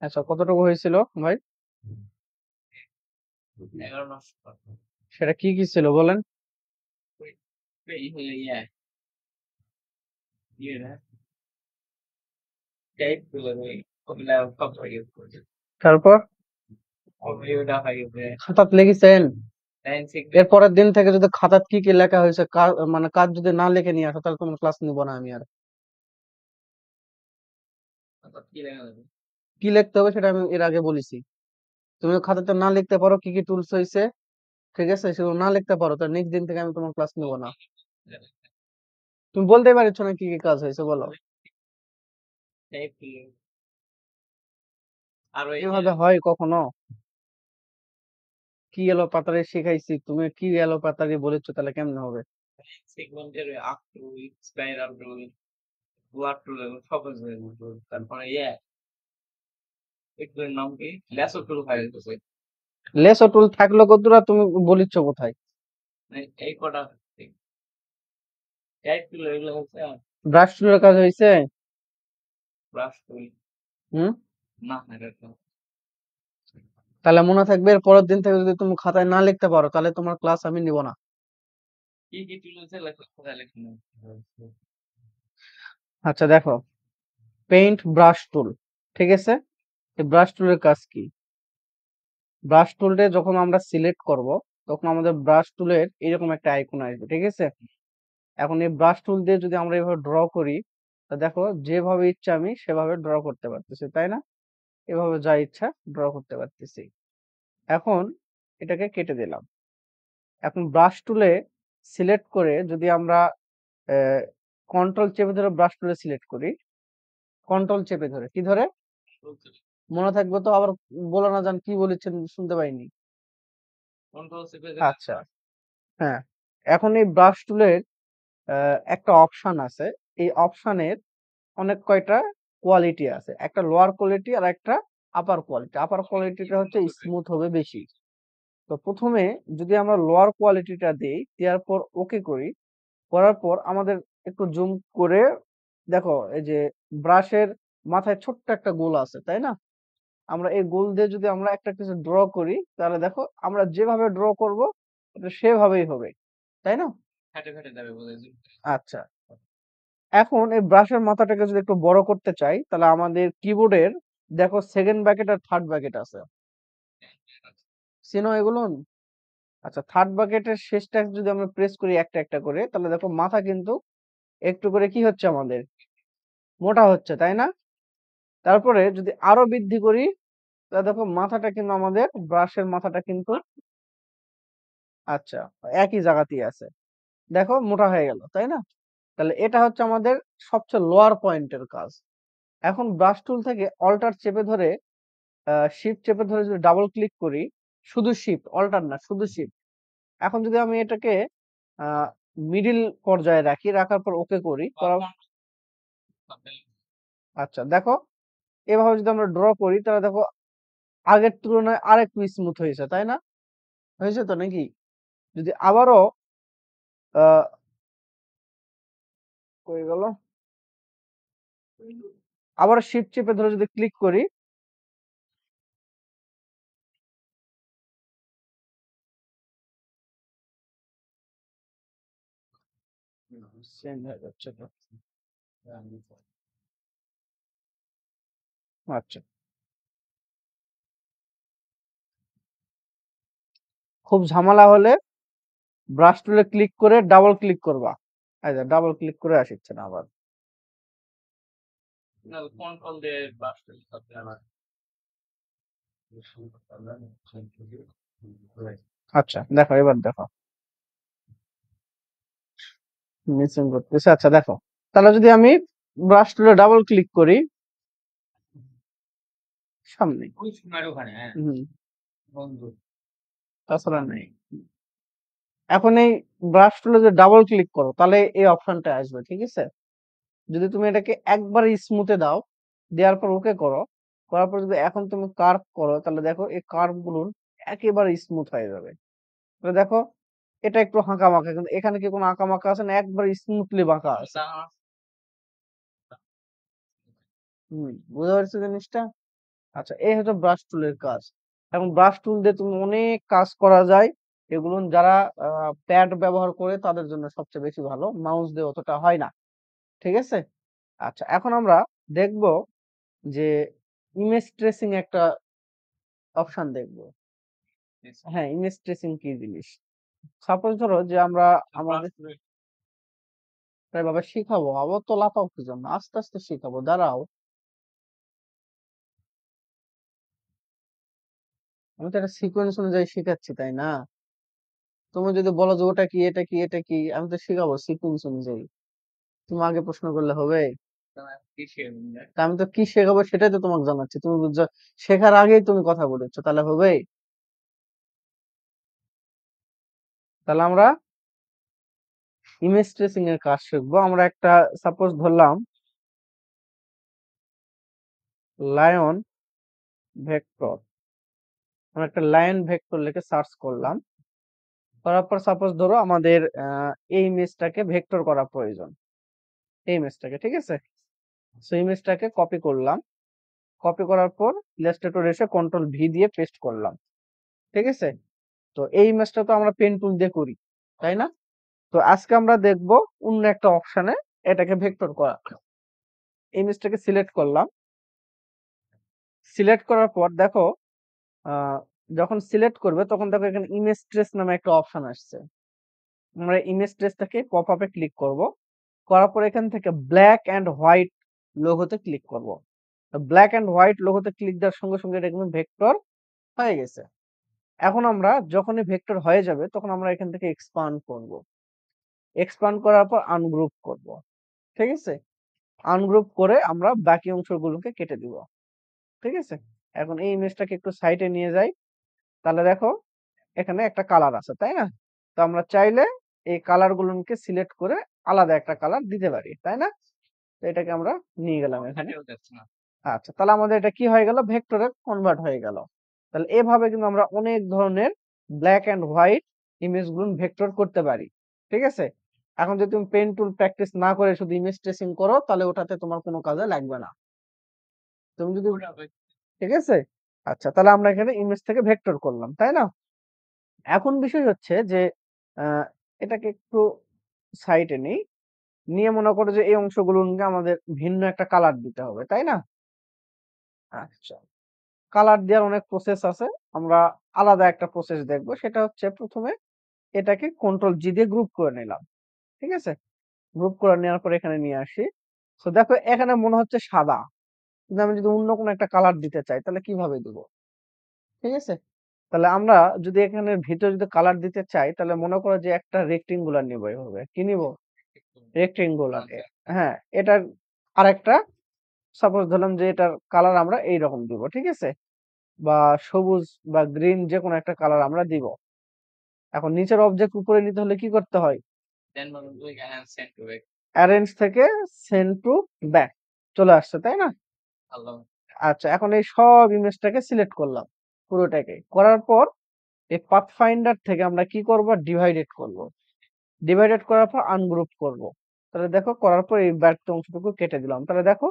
আচ্ছা, কতটুকু হয়েছিল ভাই? 11 নষ্ট। সেটা কি কি ছিল বলেন? এই হলো ইয়ে না, টাইপ গুলো ওই ওগুলা সব ইউজ করছে। তারপর ওটা হয় যে খাতাত লিখেছেন? লাইন এর সিগন্যাল পরের দিন থেকে যদি খাতাত কি কি লেখা হয়েছে মানে কাজ যদি না লিখে নিয়ে আসো তাহলে তোমার ক্লাস নিব না আমি আর। কি লেখা যাবে? কি লিখতে হবে সেটা আমি এর আগে বলেছি। তুমি খাতাতে না লিখতে পারো কি কি টুলস হয়েছে, ঠিক আছে, সেগুলো না লিখতে পারো তাহলে নেক্সট দিন থেকে আমি তোমার ক্লাস নিব না। তুমি বলতে পারছো না কি কি কাজ হয়েছে বলো। টাইপ কি আর ওই যে এভাবে হয় কখনো? কি এলো পাতারে শিখাইছি, তুমি কি এলো পাতারে বলেছো, তাহলে কেমনে হবে? সেগমেন্টের আপ টুল, স্পাইরাল টুল, ব্লাড টুল সব আছে। তারপরে এগুলোর নাম কি? ল্যাসো টুল ফাইল আছে। লেস টুল থাকলো কতটা, তুমি বলিচ্ছ কোথায়? এই কটা টাইপ টুল এগুলো হচ্ছে ব্রাশ টুলের কাজ হয়েছে? ব্রাশ টুল হুম। না, এটা তো তাহলে মনে থাকবে এর পরের দিন থেকে যদি তুমি খাতায় না লিখতে পারো তাহলে তোমার ক্লাস আমি নিব না। কি কি টুল আছে লেখা কোথায় লেখা নেই। আচ্ছা দেখো, পেইন্ট ব্রাশ টুল, ঠিক আছে। এই ব্রাশ টুলের কাজ কি? ব্রাশ টুলটা যখন আমরা সিলেক্ট করব তখন আমাদের ব্রাশ টুলের এরকম একটা আইকন আসবে, ঠিক আছে। এখন এই ব্রাশ টুল দিয়ে যদি আমরা এভাবে ড্র করি, তা দেখো যেভাবে ইচ্ছা আমি সেভাবে ড্র করতে পারতেছি, তাই না? এভাবে যা ইচ্ছা ড্র করতে পারতেছি। এখন এটাকে কেটে দিলাম। এখন ব্রাশ টুলে সিলেক্ট করে যদি আমরা কন্ট্রোল চেপে ধরে ব্রাশ টুলে সিলেক্ট করি, কন্ট্রোল চেপে ধরে কি ধরে, মনে থাকবে তো? আবার বলে না যান কি বলেছেন শুনতে পাইনি। কন্ট্রোল চেপে আচ্ছা, হ্যাঁ। এখন এই ব্রাশ টুলের একটা অপশন আছে। এই অপশনের অনেক কয়টা কোয়ালিটি আছে, একটা লোয়ার কোয়ালিটি আর একটা আপার কোয়ালিটি। আপার কোয়ালিটিটা হচ্ছে স্মুথ হবে বেশি। তো প্রথমে যদি আমরা লোয়ার কোয়ালিটিটা দিই, দেওয়ার পর ওকে করি, করার পর আমাদের একটু জুম করে দেখো এই যে ব্রাশের মাথায় ছোট্ট একটা গোল আছে, তাই না? আমরা এই গোল দিয়ে যদি আমরা একটা কিছু ড্র করি তাহলে দেখো আমরা যেভাবে ড্র করব এটা সেভাবেই হবে, তাই না? ফেটে ফেটে যাবে বুঝেছি। আচ্ছা, এখন এই ব্রাশের মাথাটাকে যদি একটু বড় করতে চাই তাহলে আমাদের কিবোর্ডের দেখো সেকেন্ড ব্র্যাকেট আর থার্ড ব্র্যাকেট আছে, চিনো এগুলো? আচ্ছা, থার্ড ব্র্যাকেটের শেষটা যদি আমরা প্রেস করি একটা একটা করে তাহলে দেখো মাথা কিন্তু একটু করে কি হচ্ছে আমাদের, মোটা হচ্ছে, তাই না? তারপরে যদি আরো বৃদ্ধি করি তাহলে দেখো মাথাটা কিন্তু আমাদের ব্রাশের মাথাটা কিন্তু আচ্ছা একই জায়গাতেই আছে, দেখো মোটা হয়ে গেল, তাই না? তাহলে এটা হচ্ছে আমাদের সবচেয়ে লোয়ার পয়েন্টের কাজ। এখন ব্রাশ টুল থেকে অল্টার চেপে ধরে শিফট চেপে ধরে যদি ডাবল ক্লিক করি, শুধু শিফট, অল্টার না, শুধু শিফট। এখন যদি আমি এটাকে মিডিল পর্যায়ে রাখি, রাখার পর ওকে করি, আচ্ছা দেখো এভাবে যদি আমরা ড্র করি তাহলে দেখো আগের তুলনায় আরেকটু স্মুথ হয়েছে, তাই না? হয়েছে তো নাকি? যদি আবারও আহ কই গেল, আবার শিফট চেপে ধরে যদি ক্লিক করি, চেঞ্জ হয়ে যাচ্ছে তো। আচ্ছা, খুব ঝামেলা হলে ব্রাশ টুলে ক্লিক করে ডাবল ক্লিক করবা। আচ্ছা, ডাবল ক্লিক করে আসছে না আবার। না, কন্ট্রোল দিয়ে ব্রাশ করতে হবে। আচ্ছা দেখো, এবার দেখো মিসিং করতেছে। আচ্ছা দেখো, তাহলে যদি আমি ব্রাশ টুলে ডাবল ক্লিক করি সামনে, ওই সময়ের ওখানে হ্যাঁ হুম, বন্ধু তাছাড়া নেই। এখন এই ব্রাশ টুলে যদি ডাবল ক্লিক করো তাহলে এই অপশনটা আসবে, ঠিক আছে। যদি তুমি এটাকে একবার স্মুথে দাও, দেওয়ার পর ওকে করো, করার পর যদি এখন তুমি কার্ভ করো তাহলে দেখো এই কার্ভ গুলো একেবারে স্মুথ হয়ে যাবে। তাহলে দেখো এটা একটু হাঁকা মাখা, কিন্তু এখানে কি কোনো আঁকা মাখা আছে না, একবার স্মুথলি বাঁকা আছে। বুঝতে পারছো জিনিসটা? আচ্ছা, এই হচ্ছে ব্রাশ টুলের কাজ। এখন ব্রাশ টুল দিয়ে তুমি অনেক কাজ করা যায়। এগুলো যারা প্যাড ব্যবহার করে তাদের জন্য সবচেয়ে বেশি ভালো। মাউস দিয়ে অতটা হয় না। ঠিক আছে? আচ্ছা, এখন আমরা দেখব যে ইমেজ ট্রেসিং একটা অপশন দেখব। হ্যাঁ, ইমেজ ট্রেসিং কি জিনিস? সাপোজ ধরো যে আমরা আমাদের তাই বাবা শিখাবো। আবার তো লাফাও কি জন্য? আস্তে, আস্তে শিখাবো। দাঁড়াও। আমি তো একটা সিকোয়েন্স অনুযায়ী শিখাচ্ছি, তাই না? তুমি যদি বলো যে ওটা কি, এটা কি, এটা কি, আমি তো শিখাবো সিকোয়েন্স অনুযায়ী। তুমি আগে প্রশ্ন করলে হবে? তা আমি তো কি শেখাবো সেটাই তো তোমাকে জানাচ্ছি। তুমি শেখার আগেই তুমি কথা বলেছো, তাহলে হবে? তাহলে আমরা ইমেজ ট্রেসিং এর কাজ শিখবো। আমরা একটা সাপোজ ধরলাম লায়ন ভেক্টর। আমরা একটা লায়ন ভেক্টর লিখে সার্চ করলাম। করার পর সাপোজ ধরো আমাদের এই ইমেজটাকে ভেক্টর করা প্রয়োজন। এই ইমেজটাকে, ঠিক আছে? সো ইমেজটাকে কপি করলাম। কপি করার পর ইলাস্ট্রেটর এসে কন্ট্রোল ভি দিয়ে পেস্ট করলাম। ঠিক আছে? তো এই ইমেজটা তো আমরা পেন টুল দিয়ে করি, তাই না? তো আজকে আমরা দেখব অন্য একটা অপশনে এটাকে ভেক্টর করা। ইমেজটাকে সিলেক্ট করলাম। সিলেক্ট করার পর দেখো যখন সিলেক্ট করবে তখন দেখো এখানে ইমেজ ট্রেস নামে একটা অপশন আসছে। আমরা ইমেজ ট্রেসটাকে পপ আপে ক্লিক করব। করার পর এখান থেকে ব্ল্যাক এন্ড হোয়াইট লোগোতে ক্লিক করব। ব্ল্যাক এন্ড হোয়াইট লোগোতে ক্লিক দেওয়ার সঙ্গে সঙ্গে এটা কিন্তু ভেক্টর হয়ে গেছে। এখন আমরা যখনই ভেক্টর হয়ে যাবে তখন আমরা এখান থেকে এক্সপান্ড করব। এক্সপান্ড করার পর আনগ্রুপ করব। ঠিক আছে? আনগ্রুপ করে আমরা বাকি অংশগুলোকে কেটে দিব। ঠিক আছে? এখন এই ইমেজটাকে একটু সাইডে নিয়ে যাই। তাহলে দেখো এখানে একটা কালার আছে, তাই না? তো আমরা চাইলে এই কালার গুলোকে সিলেক্ট করে আলাদা একটা কালার দিতে পারি, তাই না? তো এটাকে আমরা নিয়ে গেলাম এখানে। আচ্ছা, তাহলে আমাদের এটা কি হয়ে গেল? ভেক্টরে কনভার্ট হয়ে গেল। তাহলে এভাবে কিন্তু আমরা অনেক ধরনের ব্ল্যাক এন্ড হোয়াইট ইমেজ গুলো ভেক্টর করতে পারি। ঠিক আছে? এখন যদি তুমি পেন টুল প্র্যাকটিস না করে শুধু ইমেজ ট্রেসিং করো তাহলে ওটাতে তোমার কোনো কাজে লাগবে না। তুমি যদি ঠিক আছে? আচ্ছা, তাহলে আমরা এখানে ইমেজ থেকে ভেক্টর করলাম, তাই না? এখন বিষয় হচ্ছে যে আহ, এটাকে একটু সাইডে নেই। নিয়ে মনে করো যে এই অংশগুলোকে আমাদের ভিন্ন একটা কালার দিতে হবে, তাই না? আচ্ছা, কালার দেওয়ার অনেক প্রসেস আছে। আমরা আলাদা একটা প্রসেস দেখবো। সেটা হচ্ছে প্রথমে এটাকে কন্ট্রোল জি দিয়ে গ্রুপ করে নিলাম। ঠিক আছে? গ্রুপ করে নেওয়ার পর এখানে নিয়ে আসি। তো দেখো এখানে মনে হচ্ছে সাদা, কিন্তু আমি যদি অন্য কোনো একটা কালার দিতে চাই তাহলে কিভাবে দিব? ঠিক আছে? তাহলে আমরা যদি এখানে ভিতরে যদি কালার দিতে চাই তাহলে মনে করো যে একটা রেক্টেঙ্গুলার নিব। এভাবে কি নিব? রেক্টেঙ্গুলার। হ্যাঁ, এটার আরেকটা সাপোজ ধরলাম যে এটার কালার আমরা এইরকম দিব। ঠিক আছে? বা সবুজ বা গ্রিন যে কোনো একটা কালার আমরা দিব। এখন নিচের অবজেক্ট উপরে নিতে হলে কি করতে হয়? অ্যারেঞ্জ থেকে সেন্ড টু ব্যাক চলে আসছে, তাই না? আচ্ছা, এখন এই সব ইমেজটাকে সিলেক্ট করলাম পুরোটাকে। করার পর এই পাথ ফাইন্ডার থেকে আমরা কি করব? ডিভাইডেড করব। ডিভাইডেড করার পর আনগ্রুপ করব। তাহলে দেখো করার পর এই ব্যর্থ অংশটুকু কেটে দিলাম। তাহলে দেখো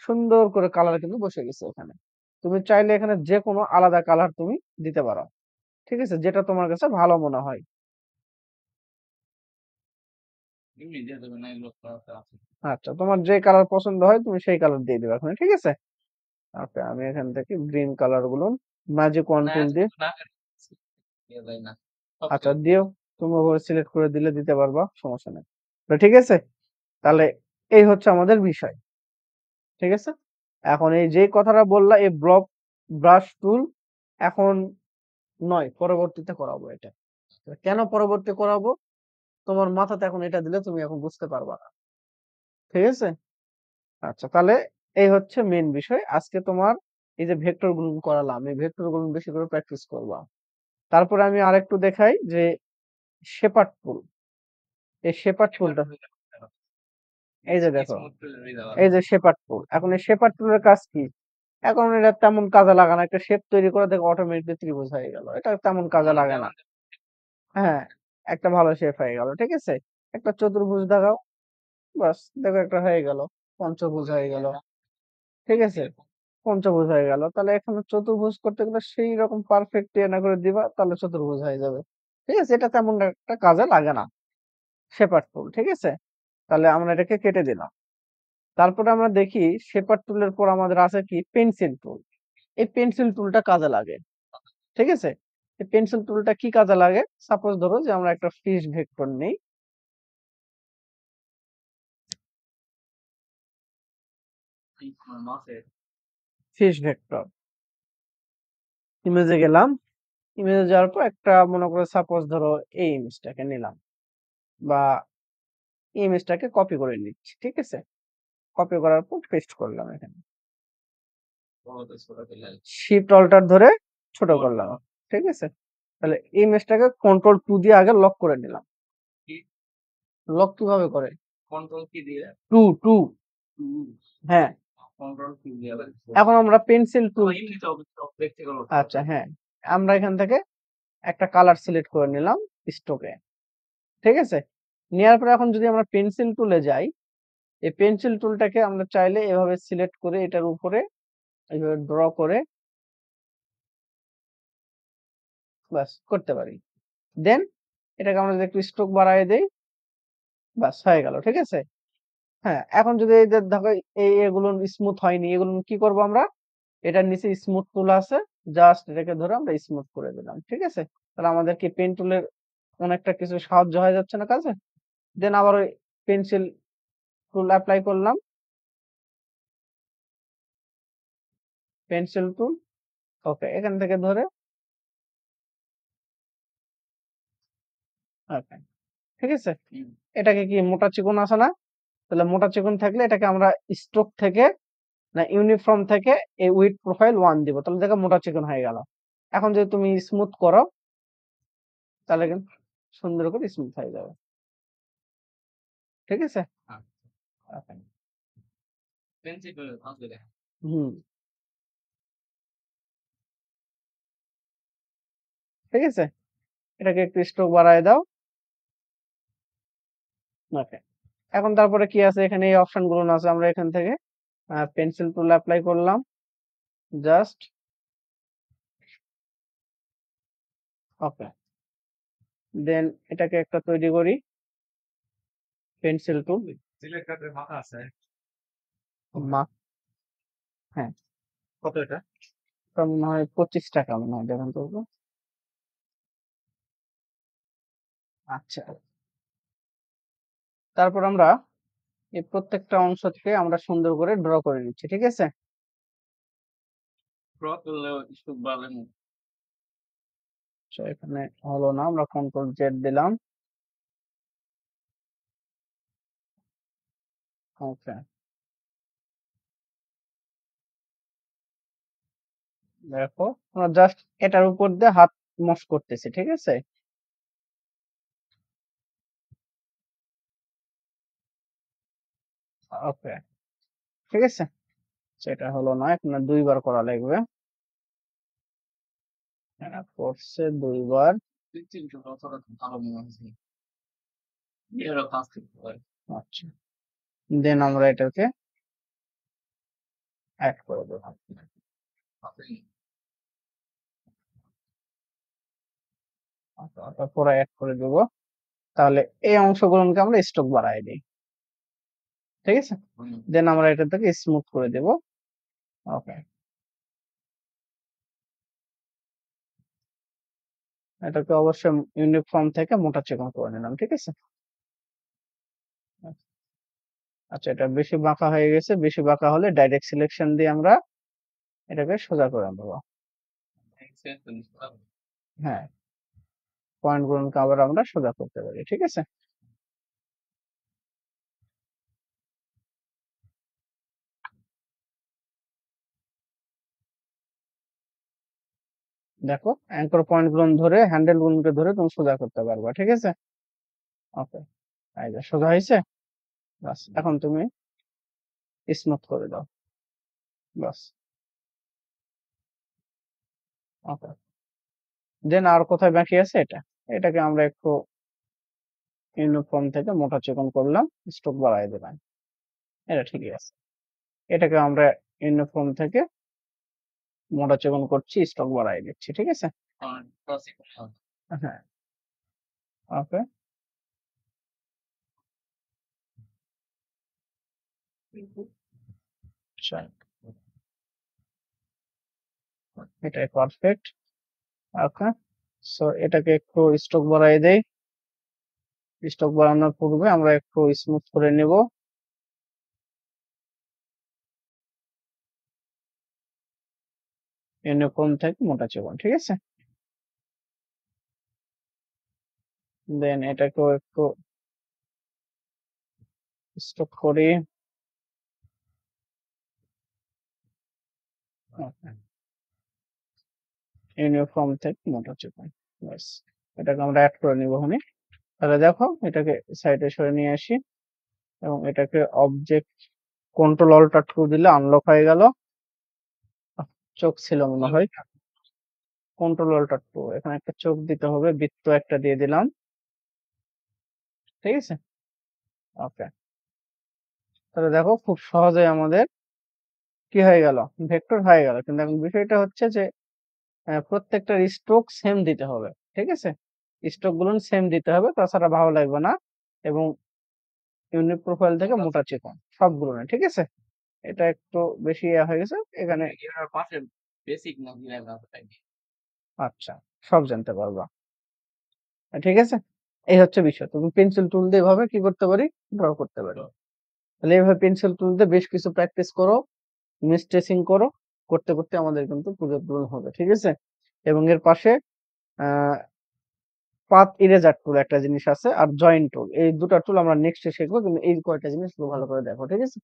সুন্দর করে কালার কিন্তু বসে গেছে এখানে। তুমি চাইলে এখানে যে কোনো আলাদা কালার তুমি দিতে পারো। ঠিক আছে? যেটা তোমার কাছে ভালো মনে হয়। আচ্ছা, তোমার যে কালার পছন্দ হয় তুমি সেই কালার দিয়ে দিবে এখন। ঠিক আছে? ওকে, আমি এখান থেকে গ্রিন কালার গুলো ম্যাজিক ওয়ান টুল দিয়ে আচ্ছা দিও। তুমি ওভাবে সিলেক্ট করে দিলে দিতে পারবা, সমস্যা নেই। তো ঠিক আছে? তাহলে এই হচ্ছে আমাদের বিষয়। ঠিক আছে? এখন এই যে কথাটা বললা এই ব্লক ব্রাশ টুল এখন নয়, পরবর্তীতে করাবো এটা। কেন পরবর্তী করাবো? তোমার মাথাতে এখন এটা দিলে তুমি এখন বুঝতে পারবা না। ঠিক আছে? আচ্ছা, তাহলে এই হচ্ছে মেইন বিষয়। আজকে তোমার এই যে ভেক্টর গুলো করালাম, এই ভেক্টর গুলো বেশি করে প্র্যাকটিস করবা। তারপরে আমি আরেকটু দেখাই যে শেপার্ড টুল। এই শেপার্ড টুলটা এই যে দেখো, এই যে শেপার্ড টুল। এখন এই শেপার্ড টুলের কাজ কি? এখন এটা তেমন কাজে লাগে না। একটা শেপ তৈরি করে দেখো অটোমেটিকলি ত্রিভুজ হয়ে গেল। এটা তেমন কাজে লাগে না। হ্যাঁ, একটা ভালো শেপ হয়ে গেল। ঠিক আছে? একটা চতুর্ভুজ দেখাও, বাস দেখো একটা হয়ে গেল, পঞ্চভুজ হয়ে গেল। ঠিক আছে? পঞ্চভুজ হয়ে গেল। তাহলে এখানে চতুর্ভুজ করতে গেলে সেই রকম পারফেক্ট না করে দিবা, তাহলে চতুর্ভুজ হয়ে যাবে। ঠিক আছে, এটা তেমন একটা কাজে লাগে না, শেপার্ড টুল। ঠিক আছে, তাহলে আমরা এটাকে কেটে দিলাম। তারপরে আমরা দেখি শেপার্ড টুলের পর আমাদের আছে কি পেন্সিল টুল। এই পেন্সিল টুলটা কাজে লাগে। ঠিক আছে, এই পেন্সিল টুলটা কি কাজে লাগে? সাপোজ ধরো যে আমরা একটা ফিশ ভেক্টর নেই, ফিশ ভেক্টর ইমেজে গেলাম। ইমেজে যাওয়ার পর একটা মনে করো সাপোজ ধরো এই ইমেজটাকে নিলাম বা এই ইমেজটাকে কপি করে নিচ্ছি। ঠিক আছে, কপি করার পর পেস্ট করলাম এখানে, শিফট অল্টার ধরে ছোট করলাম। ঠিক আছে, তাহলে এই ইমেজটাকে কন্ট্রোল 2 দিয়ে আগে লক করে নিলাম। লক কিভাবে করে? কন্ট্রোল কি দিয়ে? 2 2 হ্যাঁ। কন্ট্রোল কি দিয়ে? এখন আমরা পেন্সিল টুল, এমনিতে অবজেক্ট থেকে আচ্ছা হ্যাঁ, আমরা এখান থেকে একটা কালার সিলেক্ট করে নিলাম স্ট্রোকে। ঠিক আছে, নেওয়ার পরে এখন যদি আমরা পেন্সিল টুলে যাই, এই পেন্সিল টুলটাকে আমরা চাইলে এভাবে সিলেক্ট করে এটার উপরে এইভাবে ড্র করে বাস করতে পারি। দেন এটাকে আমরা যদি একটু স্ট্রোক বাড়ায় দেই, বাস হয়ে গেল। ঠিক আছে, হ্যাঁ, এখন যদি এই যে দেখো এগুলো স্মুথ হয়নি, এগুলো কি করব আমরা? এটার নিচে স্মুথ টুল আছে, জাস্ট এটাকে ধরে আমরা স্মুথ করে দিলাম। ঠিক আছে, তাহলে আমাদের কি পেন টুলের অনেকটা কিছু সাহায্য হয়ে যাচ্ছে না কাজে। দেন আবার ওই পেন্সিল টুল অ্যাপ্লাই করলাম, পেন্সিল টুল, ওকে, এখান থেকে ধরে ওকে। ঠিক আছে, এটাকে কি মোটা চিকন আছে না? তাহলে মোটা চিকন থাকলে এটাকে আমরা স্ট্রোক থেকে না ইউনিফর্ম থেকে এই উইড প্রোফাইল 1 দিব, তাহলে দেখো মোটা চিকন হয়ে গেল। এখন যদি তুমি স্মুথ করো, তাহলে কিন্তু সুন্দর করে স্মুথ হয়ে যাবে। ঠিক আছে, ওকে। হুম, ঠিক আছে, এটাকে একটু স্ট্রোক বাড়ায় দাও। ওকে, এখন তারপরে কি আছে এখানে? এই অপশন গুলো আছে, আমরা এখান থেকে পেন্সিল টুল অ্যাপ্লাই করলাম, জাস্ট ওকে। দেন এটাকে একটা তৈরি করি, পেন্সিল টুল হ্যাঁ, কত এটা? এটা মনে হয় 25 টাকা মনে হয়, দেখুন তো। আচ্ছা, তারপর আমরা এই প্রত্যেকটা অংশ থেকে আমরা সুন্দর করে ড্র করে নিচ্ছি। ঠিক আছে, ড্র করলেও স্ট্রোক বাড়ালে তো এখানে হলো না, আমরা কন্ট্রোল জেড দিলাম। ওকে, দেখো আমরা জাস্ট এটার উপর দিয়ে হাত মস করতেছি। ঠিক আছে, ওকে, ঠিক আছে, সেটা হলো না, এখন দুইবার করা লাগবে। এটা করছে দুইবার। ভালো মনে হচ্ছে। এরও কাজ করতে পারে। আচ্ছা, দেন আমরা এটাকে অ্যাড করে দেব। পুরো অ্যাড করে দেব। তাহলে এই অংশগুলোকে আমরা স্ট্রোক বাড়াই দিই। ঠিক আছে, দেন আমরা এটা থেকে স্মুথ করে দেব। ওকে, এটাকে অবশ্যই ইউনিফর্ম থেকে মোটা চিকন করে নিলাম। ঠিক আছে, আচ্ছা, এটা বেশি বাঁকা হয়ে গেছে, বেশি বাঁকা হলে ডাইরেক্ট সিলেকশন দিয়ে আমরা এটাকে সোজা করে নেব। হ্যাঁ, পয়েন্ট গুলোকে আবার আমরা সোজা করতে পারি। ঠিক আছে, দেখো অ্যাঙ্কর পয়েন্ট গুলো ধরে হ্যান্ডেল গুলোকে ধরে তুমি সোজা করতে পারবা। ঠিক আছে, ওকে, এই যে সোজা হয়েছে। বাস, এখন তুমি স্মুথ করে দাও। বাস, ওকে। দেন আর কোথায় বাকি আছে? এটাকে আমরা একটু ইউনিফর্ম থেকে মোটা চিকন করলাম, স্ট্রোক বাড়াই দিলাম। এটা ঠিকই আছে। এটাকে আমরা ইউনিফর্ম থেকে মোটা চিকন করছি, স্টক বাড়াই দিচ্ছি, ঠিক আছে? হ্যাঁ, ওকে। এটাই পারফেক্ট। ওকে, সো এটাকে একটু স্টক বাড়াই দেই। স্টক বাড়ানোর পূর্বে আমরা একটু স্মুথ করে নেব। ইউনিফর্ম থেকে মোটা চিকন, ঠিক আছে? দেন এটাকেও একটু স্টক করি। ইউনিফর্ম থেকে মোটা চিকন, ব্যাস। এটাকে আমরা অ্যাড করে নিব ওখানে। তাহলে দেখো এটাকে সাইডে সরে নিয়ে আসি এবং এটাকে অবজেক্ট কন্ট্রোল অল্টার 2 দিলে আনলক হয়ে গেল। চোখ ছিল মনে হয়, কন্ট্রোল অল্টার 2, এখানে একটা চোখ দিতে হবে, বৃত্ত একটা দিয়ে দিলাম, ঠিক আছে? ওকে, তাহলে দেখো খুব সহজে আমাদের কি হয়ে গেল, ভেক্টর হয়ে গেল। কিন্তু এখন বিষয়টা হচ্ছে যে প্রত্যেকটার স্ট্রোক সেম দিতে হবে, ঠিক আছে? স্ট্রোক গুলো সেম দিতে হবে, তাছাড়া ভালো লাগবে না। এবং ইউনিট প্রোফাইল থেকে মোটা চিকন সবগুলো না, ঠিক আছে? এটা একটু বেশি হয়ে গেছে এখানে। পাশে বেসিক না দিলে আচ্ছা, সব জানতে পারবা, ঠিক আছে? এই হচ্ছে বিষয়। তুমি পেন্সিল টুল দিয়ে এভাবে কি করতে পারি, ড্র করতে পারি। তাহলে এইভাবে পেন্সিল টুল দিয়ে বেশ কিছু প্র্যাকটিস করো, ইমেজ ট্রেসিং করো, করতে করতে আমাদের কিন্তু প্রজেক্ট গুলো হবে, ঠিক আছে? এবং এর পাশে পাথ ইরেজার টুল একটা জিনিস আছে, আর জয়েন টুল, এই দুটো টুল আমরা নেক্সটে শিখবো। কিন্তু এই কয়টা জিনিস খুব ভালো করে দেখো, ঠিক আছে?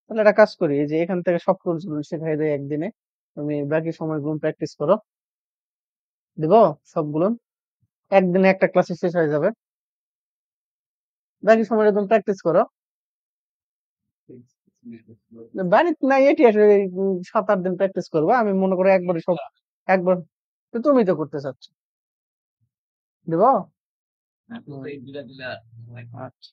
তাহলে একটা কাজ করি, এই যে এখান থেকে সব টুলস গুলো শেখাই দেয় একদিনে, তুমি বাকি সময়গুলো প্র্যাকটিস করো। দিব সবগুলো, একদিনে একটা ক্লাসে শেষ হয়ে যাবে। বাকি সময়টা তুমি প্র্যাকটিস করো। বাড়িতে নাই, এটি আসলে 7-8 দিন প্র্যাকটিস করবো। আমি মনে করি একবারে সব, একবার। তো তুমি তো করতে চাচ্ছ, দিব? আচ্ছা।